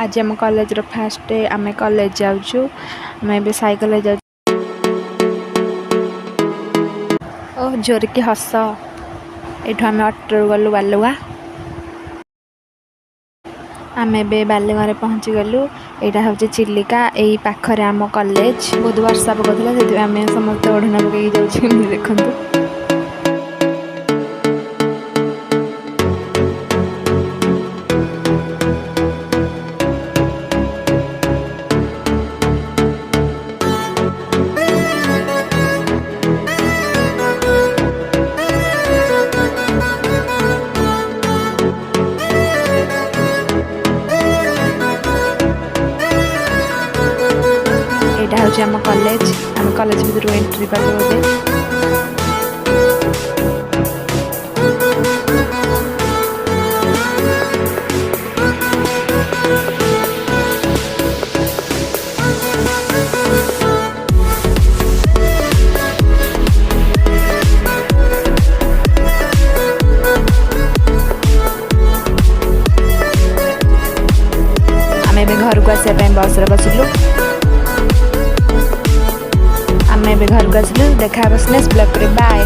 आज आम college fast day आम कॉलेज जाऊँ आम साइकेल जा ओ जोर की हस एठू आम अटो गलु बालुआ आम ए बालुआ पहुँची गलु। यहाँ हूँ चिलिका यही पाखरे आम कॉलेज बहुत वर्षा पकाला से आम समस्त ओढ़ना पकई जाऊँ देखु। यहाँ हूँ आम कॉलेज भर एंट्री कलु आम घर को आसपा बस बसिलु आम घर को आसलु देखा स्नेश ब्लॉक रे बाय।